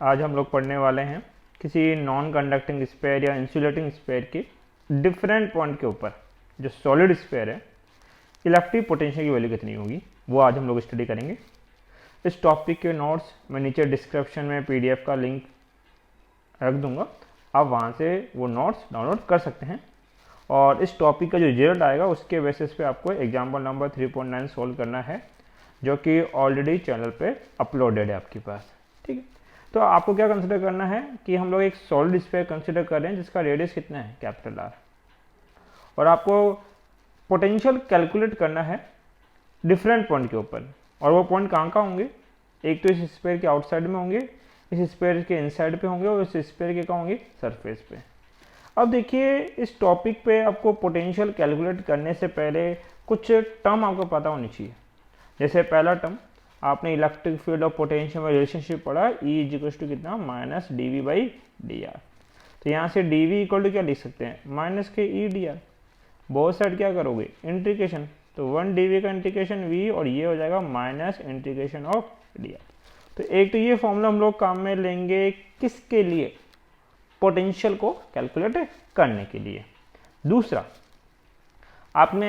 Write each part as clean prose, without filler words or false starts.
आज हम लोग पढ़ने वाले हैं किसी नॉन कंडक्टिंग स्फीयर या इंसुलेटिंग स्फीयर के डिफरेंट पॉइंट के ऊपर जो सॉलिड स्फीयर है इलेक्ट्रिक पोटेंशियल की वैल्यू कितनी होगी, वो आज हम लोग स्टडी करेंगे। इस टॉपिक के नोट्स मैं नीचे डिस्क्रिप्शन में पीडीएफ का लिंक रख दूंगा, आप वहाँ से वो नोट्स डाउनलोड कर सकते हैं। और इस टॉपिक का जो रिजल्ट आएगा उसके बेसिस पे आपको एग्जाम्पल नंबर 3.9 सोल्व करना है, जो कि ऑलरेडी चैनल पे अपलोडेड है आपके पास। ठीक है, तो आपको क्या कंसिडर करना है कि हम लोग एक सॉलिड स्फीयर कंसिडर कर रहे हैं जिसका रेडियस कितना है, कैपिटल आर, और आपको पोटेंशियल कैलकुलेट करना है डिफरेंट पॉइंट के ऊपर। और वो पॉइंट कहाँ कहाँ होंगे, एक तो इस स्फीयर के आउटसाइड में होंगे, इस स्फीयर के इनसाइड पे होंगे, और इस स्फीयर के कहाँ होंगे, सरफेस पे। अब देखिए, इस टॉपिक पे आपको पोटेंशियल कैलकुलेट करने से पहले कुछ टर्म आपको पता होनी चाहिए। जैसे पहला टर्म आपने इलेक्ट्रिक फील्ड और पोटेंशियल में रिलेशनशिप पढ़ा, ई इज टू कितना, minus D V by D R. तो यहाँ से डी वी इक्वल टू क्या लिख सकते हैं, माइनस के ई डी आर। बहुत साइड क्या करोगे, इंटीग्रेशन, तो 1 डी वी का इंटीग्रेशन वी, और ये हो जाएगा minus integration of D R. तो एक तो ये फॉर्मूला हम लोग काम में लेंगे किसके लिए, पोटेंशियल को कैलकुलेट करने के लिए। दूसरा, आपने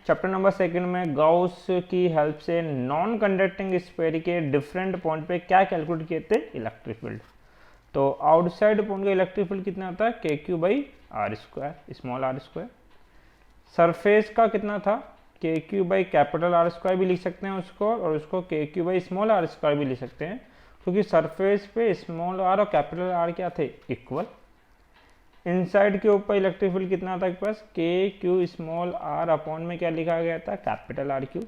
चैप्टर नंबर 2 में गाउस की हेल्प से नॉन कंडक्टिंग स्फीयर के डिफरेंट पॉइंट पे क्या कैलकुलेट किए थे, इलेक्ट्रिक फील्ड। तो आउटसाइड पॉइंट का इलेक्ट्रिक फील्ड कितना आता है, K Q by R square, small R square. Surface का कितना था, K Q by capital R square भी लिख सकते हैं उसको, और उसको K Q by small R square भी लिख सकते हैं, क्योंकि सरफेस पे स्मॉल आर और कैपिटल आर क्या थे, इक्वल। इनसाइड के ऊपर इलेक्ट्रिक फील्ड कितना था आपके पास, K Q small R upon में क्या लिखा गया था, कैपिटल आर क्यू।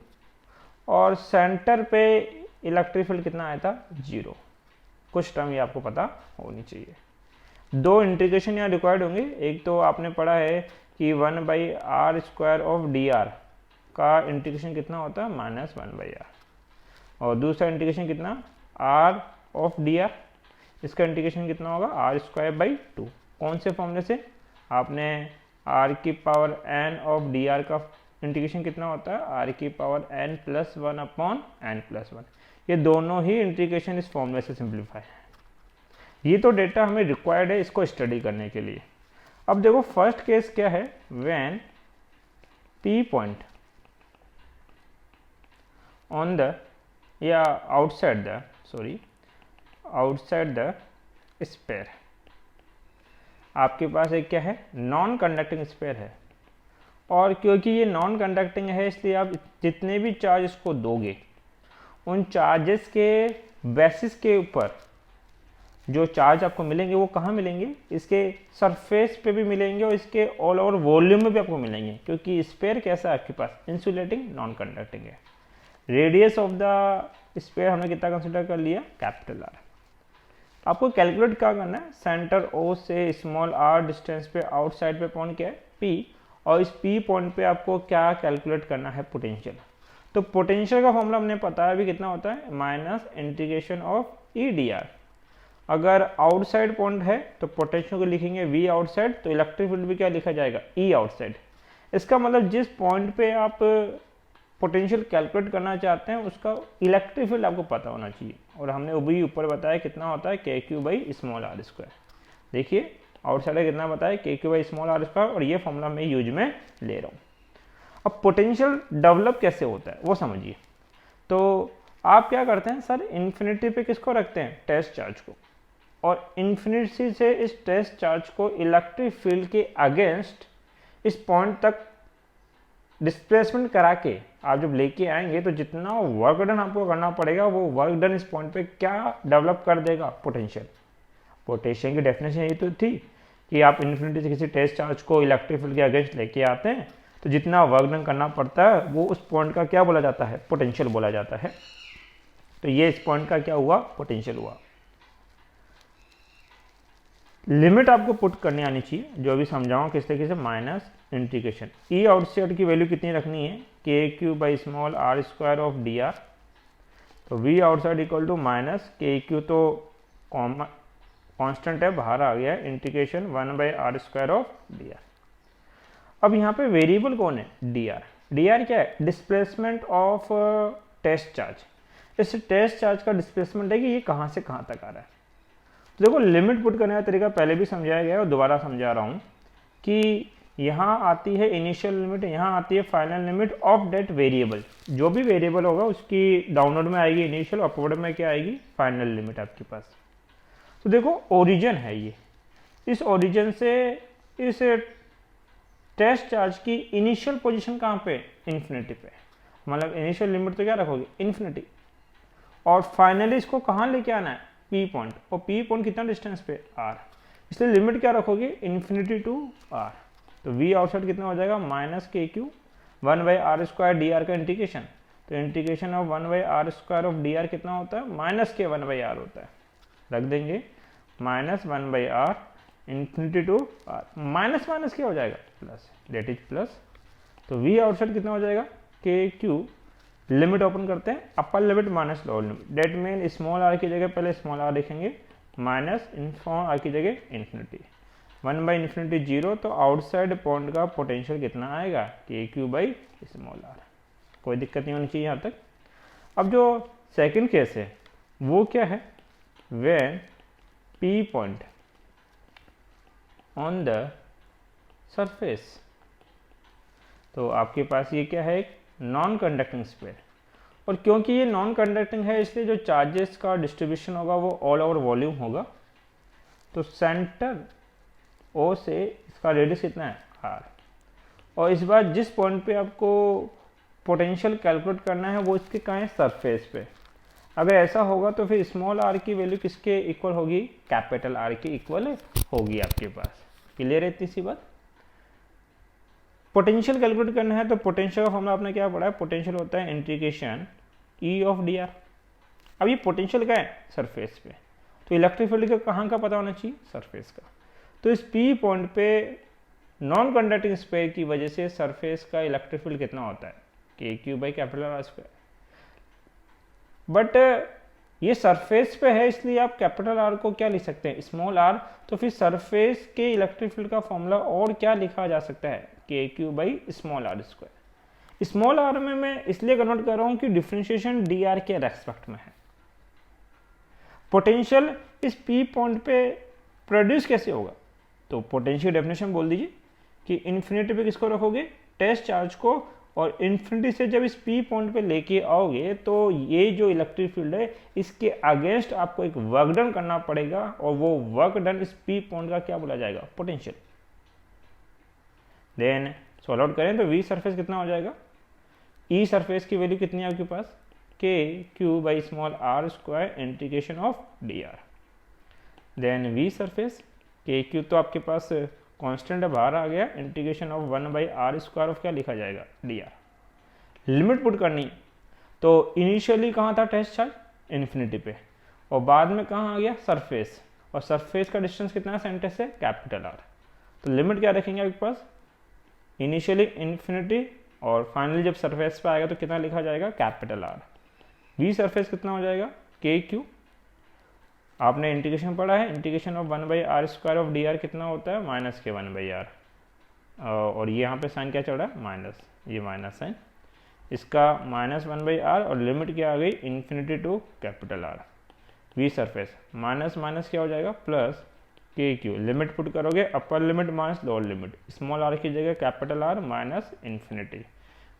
और सेंटर पे इलेक्ट्रिक फील्ड कितना आया था, 0। कुछ टर्म ये आपको पता होनी चाहिए। दो इंटीग्रेशन यहाँ रिक्वायर्ड होंगे। एक तो आपने पढ़ा है कि 1 by R square of D R का इंटीग्रेशन कितना होता है, माइनस 1 बाई आर। और दूसरा इंटीग्रेशन कितना, आर ऑफ डी आर, इसका इंटीग्रेशन कितना होगा, आर स्क्वायर बाई 2। कौन से फॉर्मूले से, आपने आर की power N of D R का इंटीग्रेशन कितना होता है, आर की power N plus 1 upon N plus 1। ये दोनों ही इंटीग्रेशन इस फॉर्मूले से सिंप्लीफाई है। ये तो डेटा हमें रिक्वायर्ड है इसको स्टडी करने के लिए। अब देखो फर्स्ट केस क्या है, when P point on the या आउटसाइड द स्फीयर, आपके पास एक क्या है, नॉन कंडक्टिंग स्फीयर है। और क्योंकि ये नॉन कंडक्टिंग है, इसलिए आप जितने भी चार्ज इसको दोगे, उन चार्जेस के बेसिस के ऊपर जो चार्ज आपको मिलेंगे वो कहाँ मिलेंगे, इसके सरफेस पे भी मिलेंगे और इसके ऑल ओवर वॉल्यूम में भी आपको मिलेंगे। क्योंकि स्फीयर कैसा है आपके पास, इंसुलेटिंग नॉन कंडक्टिंग है। रेडियस ऑफ द स्फीयर हमने कितना कंसिडर कर लिया, कैपिटल आर। आपको कैलकुलेट क्या करना है, सेंटर ओ से स्मॉल आर डिस्टेंस पे आउटसाइड पे पॉइंट क्या है, पी, और इस पी पॉइंट पे आपको क्या कैलकुलेट करना है, पोटेंशियल। तो पोटेंशियल का फॉर्मूला हमने पता है अभी कितना होता है, minus integration of E D R. अगर आउटसाइड पॉइंट है तो पोटेंशियल को लिखेंगे वी आउटसाइड, तो इलेक्ट्रिक फील्ड भी क्या लिखा जाएगा, ई आउटसाइड। इसका मतलब जिस पॉइंट पे आप पोटेंशियल कैलकुलेट करना चाहते हैं उसका इलेक्ट्रिक फील्ड आपको पता होना चाहिए। और हमने अभी ऊपर बताया कितना होता है, K Q by small R square. देखिए आउटसाइड का कितना बताया, K Q by small R square, और ये फॉर्मूला मैं यूज में ले रहा हूँ। अब पोटेंशियल डेवलप कैसे होता है वो समझिए। तो आप क्या करते हैं सर, इन्फिनिटी पे किसको रखते हैं, टेस्ट चार्ज को, और इन्फिनिटी से इस टेस्ट चार्ज को इलेक्ट्रिक फील्ड के अगेंस्ट इस पॉइंट तक डिस्प्लेसमेंट करा के आप जब लेके आएंगे तो जितना वर्क डन आपको करना पड़ेगा, वो वर्क डन इस पॉइंट पे क्या डेवलप कर देगा, पोटेंशियल। पोटेंशियल की डेफिनेशन यही तो थी कि आप इन्फिनिटी से किसी टेस्ट चार्ज को इलेक्ट्रिक फील्ड के अगेंस्ट लेके आते हैं तो जितना वर्क डन करना पड़ता है वो उस पॉइंट का क्या बोला जाता है, पोटेंशियल बोला जाता है। तो ये इस पॉइंट का क्या हुआ, पोटेंशियल हुआ। लिमिट आपको पुट करनी आनी चाहिए, जो भी समझाऊँ किस तरीके से, माइनस इंटीग्रेशन ई आउटसाइड की वैल्यू कितनी रखनी है, K Q by small R square of D R. तो V outside equal to minus K Q, तो कांस्टेंट है बाहर आ गया, integration 1 by R square of D R. अब यहाँ पे वेरिएबल कौन है, डी आर। डी आर क्या है, डिस्प्लेसमेंट ऑफ टेस्ट चार्ज। इस टेस्ट चार्ज का डिस्प्लेसमेंट है कि ये कहाँ से कहाँ तक आ रहा है। देखो लिमिट पुट करने का तरीका पहले भी समझाया गया है और दोबारा समझा रहा हूँ कि यहाँ आती है इनिशियल लिमिट, यहाँ आती है final limit of that variable. जो भी वेरिएबल होगा उसकी डाउनवर्ड में आएगी इनिशियल, अपवर्ड में क्या आएगी, फाइनल लिमिट आपके पास। तो देखो ओरिजिन है ये, इस ओरिजिन से इस टेस्ट चार्ज की इनिशियल पोजीशन कहाँ पे, इन्फिनिटी पे, मतलब इनिशियल लिमिट तो क्या रखोगे, इन्फिनिटी, और फाइनली इसको कहाँ लेके आना है, पी पॉइंट, और पी पॉइंट कितना डिस्टेंस पे, आर, इसलिए लिमिट क्या रखोगे, इन्फिनिटी टू आर। तो वी आउटसाइड कितना हो जाएगा, minus K Q 1/r² dr का इंटीग्रेशन, तो integration of 1/r² of dr कितना होता है, माइनस के 1/r होता है, रख देंगे minus 1/r infinity to R, minus minus क्या हो जाएगा, प्लस, डेट इज प्लस। तो वी आउटसाइड कितना हो जाएगा, के क्यू, लिमिट ओपन करते हैं, upper limit minus lower limit, that mean small R की जगह पहले स्मॉल आर लिखेंगे, माइनस स्मॉल आर की जगह इन्फिनिटी, 1/इन्फिनिटी 0, तो आउटसाइड पॉइंट का पोटेंशियल कितना आएगा, के क्यू बाई स्मॉल आर। कोई दिक्कत नहीं होनी चाहिए यहाँ तक। अब जो सेकंड केस है वो क्या है, when P point on the surface, तो आपके पास ये क्या है, एक नॉन कंडक्टिंग स्फीयर, और क्योंकि ये नॉन कंडक्टिंग है इसलिए जो चार्जेस का डिस्ट्रीब्यूशन होगा वो ऑल ओवर वॉल्यूम होगा। तो सेंटर ओ से इसका रेडियस कितना है, आर, और इस बार जिस पॉइंट पे आपको पोटेंशियल कैलकुलेट करना है वो इसके कहाँ है, सरफेस पे। अगर ऐसा होगा तो फिर स्मॉल आर की वैल्यू किसके इक्वल होगी, कैपिटल आर की इक्वल होगी आपके पास। क्लियर है इतनी सी बात। पोटेंशियल कैलकुलेट करना है तो पोटेंशियल का फॉर्मूला आपने क्या पढ़ा है, पोटेंशियल होता है integration E of D R. अब ये पोटेंशियल का है सरफेस पे, तो इलेक्ट्रिक फील्ड का कहाँ का पता होना चाहिए, सरफेस का। तो इस पी पॉइंट पे नॉन कंडक्टिंग स्फीयर की वजह से सरफेस का इलेक्ट्रिक फील्ड कितना होता है, K Q by capital R square. But ये सरफेस पे है इसलिए आप कैपिटल आर को क्या लिख सकते हैं, स्मॉल आर। तो फिर सरफेस के इलेक्ट्रिक फील्ड का फॉर्मूला और क्या लिखा जा सकता है, K Q by small R square. Small R में मैं इसलिए कन्वर्ट कर रहा हूं कि डिफरेंशिएशन डी आर के रेस्पेक्ट में है। पोटेंशियल इस पी पॉइंट पे प्रोड्यूस कैसे होगा, तो पोटेंशियल डेफिनेशन बोल दीजिए कि इन्फिनिटी पे किसको रखोगे, टेस्ट चार्ज को, और इन्फिनिटी से जब इस पी पॉइंट पे लेके आओगे तो ये जो इलेक्ट्रिक फील्ड है इसके अगेंस्ट आपको एक वर्क डन करना पड़ेगा, और वो वर्क डन इस पी पॉइंट का क्या बोला जाएगा, पोटेंशियल। देन सॉल्व आउट करें तो वी सरफेस कितना हो जाएगा, ई सरफेस की वैल्यू कितनी है आपके पास, K Q by small R square integration of D R. Then V surface, K Q तो आपके पास कांस्टेंट है, बाहर आ गया, integration of 1/r square of क्या लिखा जाएगा, डी आर। लिमिट पुट करनी, तो इनिशियली कहाँ था टेस्ट चार्ज, इन्फिनिटी पे, और बाद में कहाँ आ गया, सरफेस, और सरफेस का डिस्टेंस कितना है सेंटर से, कैपिटल आर। तो लिमिट क्या रखेंगे आपके पास, इनिशियली इन्फिनिटी, और फाइनली जब सरफेस पे आएगा तो कितना लिखा जाएगा, कैपिटल आर। वी सरफेस कितना हो जाएगा, के क्यू, आपने इंटीग्रेशन पढ़ा है, integration of 1/r square of D are कितना होता है, माइनस के 1/r, और ये यहाँ पे साइन क्या चल रहा है, माइनस, ये माइनस साइन, इसका माइनस 1/r, और लिमिट क्या आ गई, infinity to capital R. V surface minus minus क्या हो जाएगा, plus K Q, limit put करोगे, upper limit minus lower limit, small R की जगह कैपिटल आर माइनस इन्फिनिटी,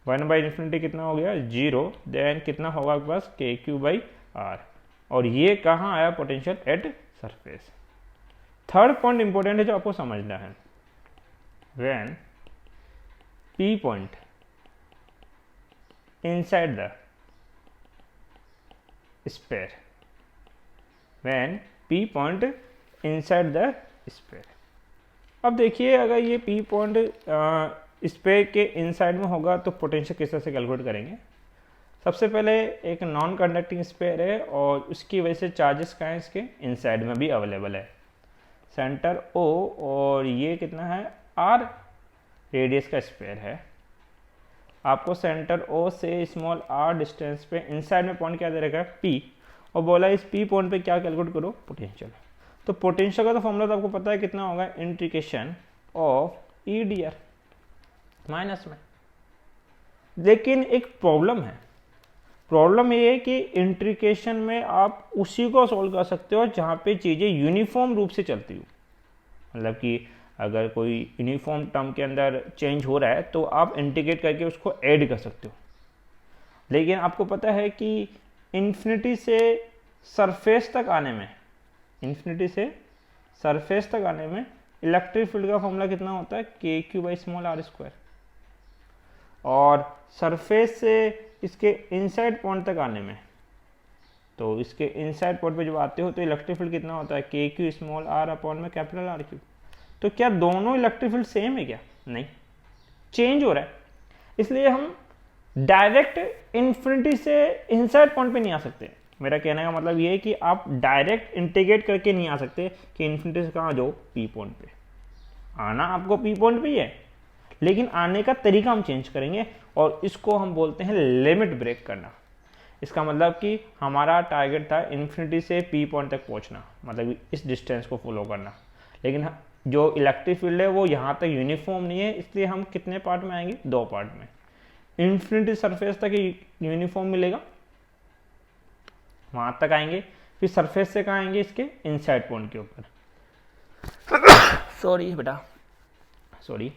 1/इन्फिनिटी कितना हो गया, 0, देन कितना होगा आपके पास, के क्यू बाई आर, और ये कहाँ आया, potential at surface. Third point important है जो आपको समझना है, when P point inside the sphere, when P point inside the sphere. अब देखिए अगर ये पी पॉइंट स्फीयर के इनसाइड में होगा तो पोटेंशियल किस तरह से कैलकुलेट करेंगे। सबसे पहले एक नॉन कंडक्टिंग स्फीयर है और उसकी वजह से चार्जेस का है इसके इनसाइड में भी अवेलेबल है, सेंटर ओ, और ये कितना है, आर रेडियस का स्फीयर है। आपको सेंटर ओ से स्मॉल आर डिस्टेंस पे इनसाइड में पॉइंट क्या दे रखा है, पी, और बोला इस पी पॉइंट पे क्या कैलकुलेट करो, पोटेंशियल। तो पोटेंशियल का तो फॉर्मूला तो आपको पता है कितना होगा, integration of E D R minus में। लेकिन एक प्रॉब्लम है, प्रॉब्लम ये है कि इंट्रीकेशन में आप उसी को सॉल्व कर सकते हो जहाँ पे चीज़ें यूनिफॉर्म रूप से चलती हो, मतलब कि अगर कोई यूनिफॉर्म टर्म के अंदर चेंज हो रहा है तो आप इंटीग्रेट करके उसको ऐड कर सकते हो। लेकिन आपको पता है कि इन्फिनिटी से सरफेस तक आने में, इन्फिनिटी से सरफेस तक आने में इलेक्ट्रिक फील्ड का फॉर्मूला कितना होता है, K Q by small R square, और सरफेस से इसके इनसाइड पॉइंट तक आने में, तो इसके इनसाइड पॉइंट पे जब आते हो तो इलेक्ट्रिक फील्ड कितना होता है, K Q small R upon में कैपिटल आर क्यू। तो क्या दोनों इलेक्ट्रिक फील्ड सेम है क्या? नहीं, चेंज हो रहा है। इसलिए हम डायरेक्ट इन्फिनिटी से इनसाइड पॉइंट पे नहीं आ सकते। मेरा कहने का मतलब ये है कि आप डायरेक्ट इंटीग्रेट करके नहीं आ सकते कि इन्फिनिटी से कहाँ जाओ, पी पॉइंट पे। आना आपको पी पॉइंट पे ही है, लेकिन आने का तरीका हम चेंज करेंगे, और इसको हम बोलते हैं लिमिट ब्रेक करना। इसका मतलब कि हमारा टारगेट था इन्फिनिटी से पी पॉइंट तक पहुंचना, मतलब इस डिस्टेंस को फॉलो करना, लेकिन जो इलेक्ट्रिक फील्ड है वो यहाँ तक यूनिफॉर्म नहीं है, इसलिए हम कितने पार्ट में आएंगे, 2 पार्ट में। इन्फिनिटी सरफेस तक यूनिफॉर्म मिलेगा, वहां तक आएंगे, फिर सरफेस से कहाँ आएंगे, इसके इनसाइड पॉइंट के ऊपर। सॉरी बेटा, सॉरी।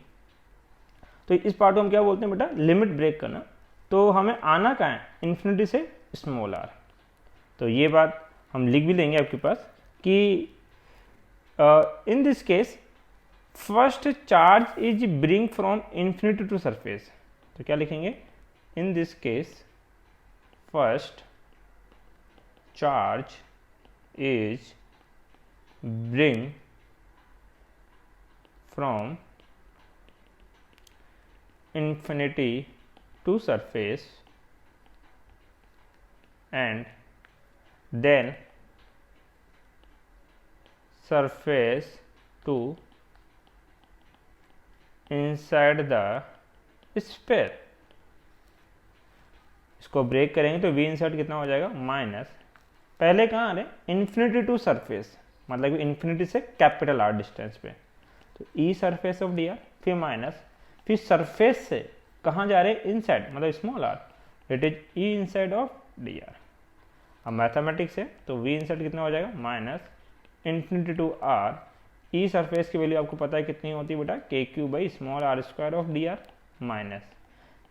तो इस पार्ट को हम क्या बोलते हैं बेटा, लिमिट ब्रेक करना। तो हमें आना कहाँ है, इन्फिनिटी से स्मॉल आर। तो ये बात हम लिख भी लेंगे आपके पास कि in this case first charge is bring from infinity to surface. तो क्या लिखेंगे, in this case first charge is bring from infinity to surface and then surface to inside the sphere। इसको ब्रेक करेंगे तो v इंसर्ट कितना हो जाएगा, minus, पहले कहाँ आ रहे, इन्फिनिटी टू सरफेस, मतलब इन्फिनिटी से कैपिटल आर डिस्टेंस पे, तो E surface of D R, फिर माइनस, फिर सरफेस से कहाँ जा रहे हैं, इनसाइड, मतलब small R, it is E inside of D R. अब मैथमेटिक्स है तो वी इनसाइड कितना हो जाएगा, minus infinity to R, E surface की वैल्यू आपको पता है कितनी होती है बेटा, K Q by small R square of D R, minus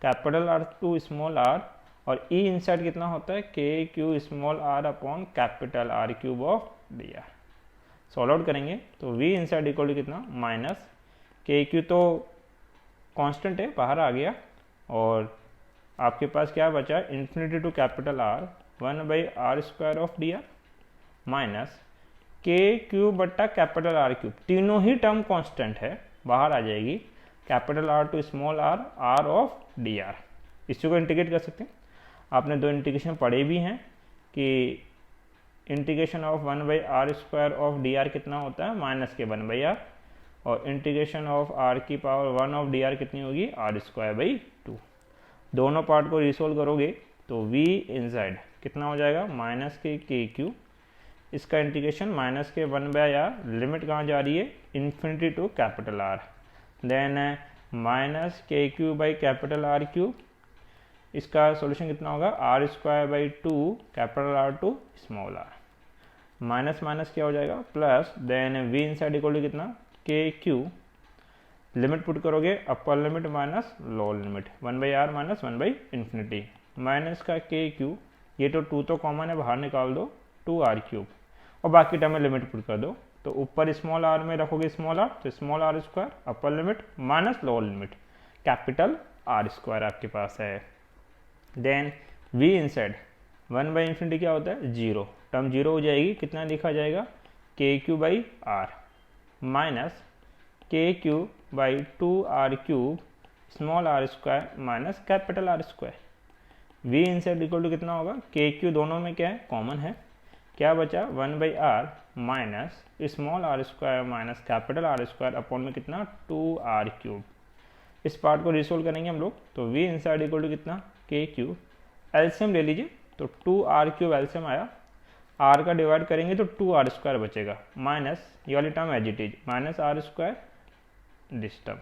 capital R to small R, और ई इनसाइड कितना होता है, K Q small R upon capital R cube of D R. Solve out करेंगे तो वी इनसाइड इक्वल टू कितना, minus K Q तो constant है, बाहर आ गया, और आपके पास क्या बचा, infinity to capital R 1/r square of D R, minus K cube बट्टा कैपिटल आर क्यूब, तीनों ही टर्म कांस्टेंट है, बाहर आ जाएगी, capital R to small R, R of D R. इसी को इंटीग्रेट कर सकते हैं। आपने 2 इंटीग्रेशन पढ़े भी हैं कि integration of 1/r square of D are कितना होता है, माइनस के 1/r, और इंटीग्रेशन ऑफ r की पावर 1 ऑफ डी आर कितनी होगी, r स्क्वायर बाई 2। दोनों पार्ट को रिसोल्व करोगे तो v इनसाइड कितना हो जाएगा, माइनस के क्यू, इसका इंटीग्रेशन माइनस के 1/r, लिमिट कहाँ जा रही है, infinity to capital R, then minus K Q by capital R cube, इसका सॉल्यूशन कितना होगा, r square by 2 capital R to small R, minus minus क्या हो जाएगा, plus, then v inside equal to कितना, के क्यू, लिमिट पुट करोगे, upper limit minus lower limit, 1/r minus 1/इंफिनिटी, minus का के क्यू, ये तो 2 तो कॉमन है, बाहर निकाल दो, 2r क्यूब, और बाकी टर्म में लिमिट पुट कर दो, तो ऊपर स्मॉल आर में रखोगे स्मॉल आर, तो small R square, upper limit minus lower limit, capital R square आपके पास है। देन v इनसाइड 1/इंफिनिटी क्या होता है, 0, टर्म 0 हो जाएगी, कितना लिखा जाएगा, K Q by R, minus K Q by 2r cube small R square minus capital R square, v inside equal to कितना होगा, के क्यू दोनों में क्या है, कॉमन है, क्या बचा, 1/r minus small R square minus capital R square upon में कितना, 2r क्यूब। इस पार्ट को रिसोल्व करेंगे हम लोग, तो v इनसाइड इक्वल टू कितना, के क्यू, एलसीएम ले लीजिए, तो 2r क्यूब एलसीएम आया, r का डिवाइड करेंगे तो 2r स्क्वायर बचेगा, माइनस ये वाली term as it is, minus r square this term.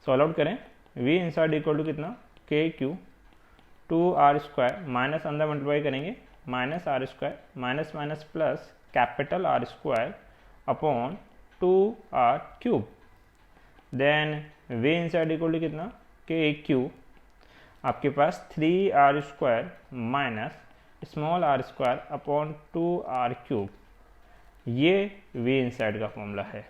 Solve out करें, v इनसाइड इक्वल टू कितना, के क्यू 2r² माइनस अंदर मल्टीप्लाई करेंगे -r² minus minus plus capital R² upon 2r³। Then v inside equal to कितना KQ, आपके पास 3r² minus small r² upon 2r³। ये v inside का formula है।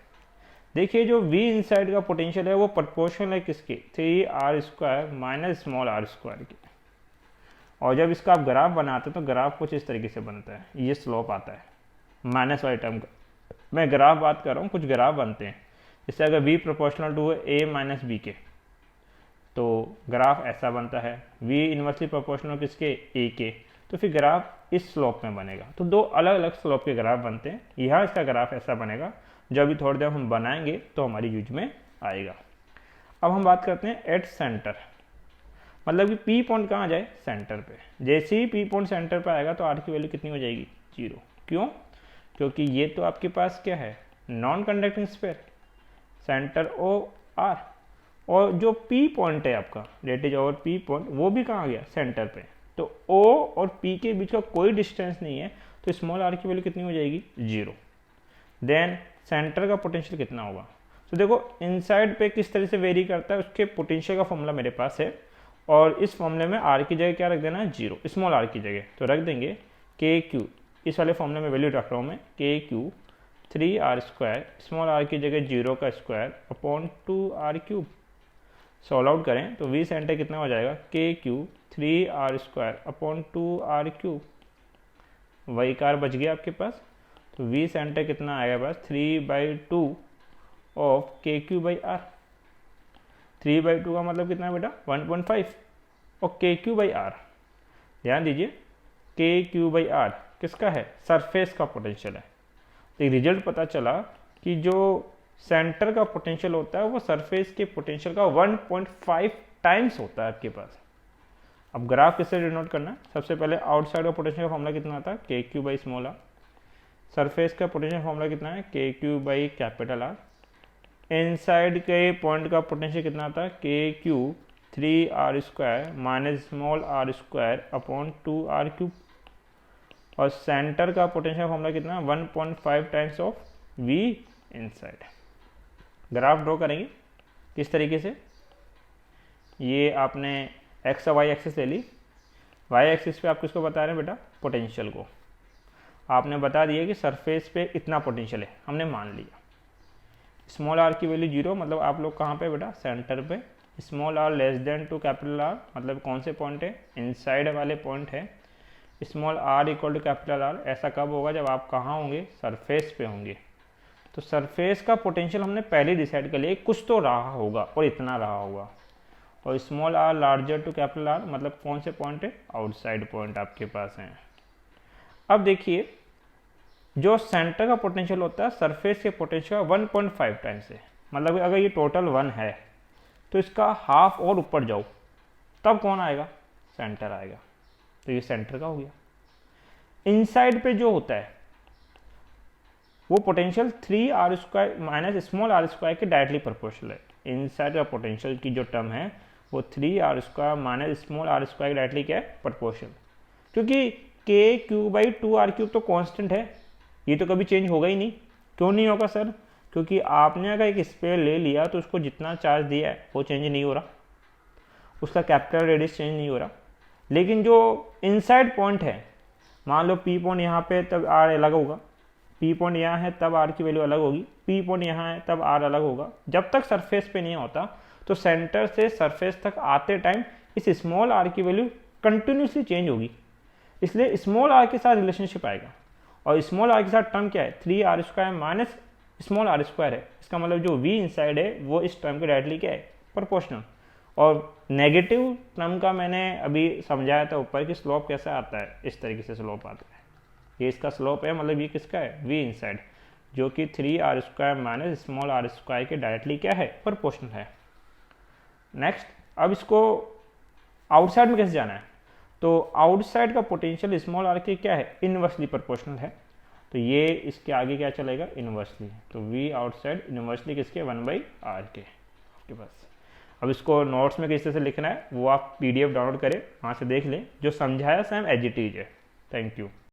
देखिए जो v इनसाइड का पोटेंशियल है वो प्रोपोर्शनल है किसके, 3r² माइनस स्मॉल r² के। और जब इसका आप ग्राफ बनाते हैं तो ग्राफ कुछ इस तरीके से बनता है, ये स्लोप आता है माइनस वाले टर्म का। मैं ग्राफ बात कर रहा हूँ, कुछ ग्राफ बनते हैं जैसे अगर v proportional to a minus b के तो ग्राफ ऐसा बनता है, v इनवर्सली प्रोपोर्शनल किसके a के, तो फिर ग्राफ इस स्लोप में बनेगा। तो दो अलग अलग स्लोप के ग्राफ बनते हैं। यहाँ इसका ग्राफ ऐसा बनेगा, जब भी थोड़ी देर हम बनाएंगे तो हमारी यूज में आएगा। अब हम बात करते हैं एट सेंटर, मतलब कि पी पॉइंट कहाँ जाए, सेंटर पे। जैसे ही पी पॉइंट सेंटर पे आएगा तो आर की वैल्यू कितनी हो जाएगी, 0। क्यों, क्योंकि ये तो आपके पास क्या है, non conducting sphere, centre O R, और जो पी पॉइंट है आपका that is over P point, वो भी कहाँ गया, सेंटर पे। तो ओ और पी के बीच का कोई डिस्टेंस नहीं है, तो स्मॉल आर की वैल्यू कितनी हो जाएगी, 0। देन सेंटर का पोटेंशियल कितना होगा, तो देखो इनसाइड पे किस तरह से वेरी करता है, उसके पोटेंशियल का फॉर्मूला मेरे पास है। और इस फॉर्मूले में आर की जगह क्या रख देना है, 0, स्मॉल आर की जगह। तो रख देंगे KQ, इस वाले फॉर्मूले में वैल्यू रख रहा हूँ मैं, KQ 3r², स्मॉल आर की जगह 0 का square upon 2r³। Solve out करें तो v सेंटर कितना हो जाएगा, KQ 3r² अपॉन 2r³। वही कार बच गया आपके पास, तो v सेंटर कितना आएगा बस 3/2 ऑफ KQ/r। 3/2 का मतलब कितना है बेटा, 1.5, और KQ/r ध्यान दीजिए, KQ/r किसका है, सरफेस का पोटेंशियल है। तो रिजल्ट पता चला कि जो सेंटर का पोटेंशियल होता है वो सरफेस के पोटेंशियल का 1.5 टाइम्स होता है आपके पास। अब ग्राफ किससे डिनोट करना है, सबसे पहले आउटसाइड का पोटेंशियल का फॉर्मूला कितना आता है, KQ/r। सरफेस का पोटेंशियल फॉर्मूला कितना है, KQ/R। इनसाइड के पॉइंट का पोटेंशियल कितना आता है, KQ 3r² minus small r² upon 2r³। और सेंटर का पोटेंशियल फॉर्मूला कितना, 1.5 times of v inside. Graph draw करेंगे किस तरीके से, ये आपने x और y एक्सिस ले ली, y एक्सिस पे आप किसको बता रहे हैं बेटा, पोटेंशियल को। आपने बता दिया कि सरफेस पे इतना पोटेंशियल है, हमने मान लिया। स्मॉल r की वैल्यू 0, मतलब आप लोग कहाँ पे बेटा, सेंटर पे। Small r less than to capital R, मतलब कौन से पॉइंट है, इनसाइड वाले पॉइंट है। Small r equal to capital R, ऐसा कब होगा, जब आप कहाँ होंगे, सरफेस पे होंगे। तो सरफेस का पोटेंशियल हमने पहले डिसाइड कर लिया, कुछ तो रहा होगा और इतना रहा होगा। और small r larger to capital R, मतलब कौन से पॉइंट है, आउटसाइड पॉइंट आपके पास हैं। अब देखिए जो सेंटर का पोटेंशियल होता है सरफेस के पोटेंशियल का 1.5 टाइम्स है, मतलब अगर ये टोटल 1 है तो इसका हाफ और ऊपर जाओ तब कौन आएगा, सेंटर आएगा। तो ये सेंटर का हो गया। इनसाइड पे जो होता है वो potential 3r² minus small r² के डायरेक्टली प्रोपोर्शनल है। इनसाइड का पोटेंशियल की जो टर्म है वो 3r² माइनस स्मॉल r² के डायरेक्टली क्या है, प्रोपोर्शनल। क्योंकि KQ/2r³ तो कांस्टेंट है, ये तो कभी चेंज होगा ही नहीं। क्यों नहीं होगा सर, क्योंकि आपने अगर एक स्फीयर ले लिया तो उसको जितना चार्ज दिया है वो चेंज नहीं हो रहा, उसका कैपिटल रेडियस चेंज नहीं हो रहा। लेकिन जो इनसाइड पॉइंट है, मान लो पी पॉइंट यहाँ पे तब आर अलग होगा, पी पॉइंट यहाँ है तब आर की वैल्यू अलग होगी, पी पॉइंट यहाँ है तब आर अलग होगा। जब तक सरफेस पे नहीं होता तो सेंटर से सरफेस तक आते टाइम इस स्मॉल आर की वैल्यू कंटिन्यूसली चेंज होगी, इसलिए स्मॉल आर के साथ रिलेशनशिप आएगा। और स्मॉल आर के साथ टर्म क्या है, 3r² माइनस स्मॉल r² है। इसका मतलब जो v इनसाइड है वो इस टर्म के डायरेक्टली क्या है, प्रोपोर्शनल। और नेगेटिव टर्म का मैंने अभी समझाया था ऊपर कि स्लोप कैसा आता है, इस तरीके से स्लोप आता है। ये इसका स्लोप है, मतलब ये किसका है, v इनसाइड, जो कि 3r² माइनस स्मॉल r² के डायरेक्टली क्या है, प्रोपोर्शनल है। नेक्स्ट, अब इसको आउटसाइड में कैसे जाना है, तो आउटसाइड का पोटेंशियल स्मॉल r के क्या है, इनवर्सली प्रोपोर्शनल है। तो ये इसके आगे क्या चलेगा, इनवर्सली। तो v आउटसाइड इनवर्सली किसके, 1/r के बस। अब इसको नोट्स में किस तरह से लिखना है वो आप PDF डाउनलोड करें, वहाँ से देख लें, जो समझाया सेम एज इट इज है। Thank you.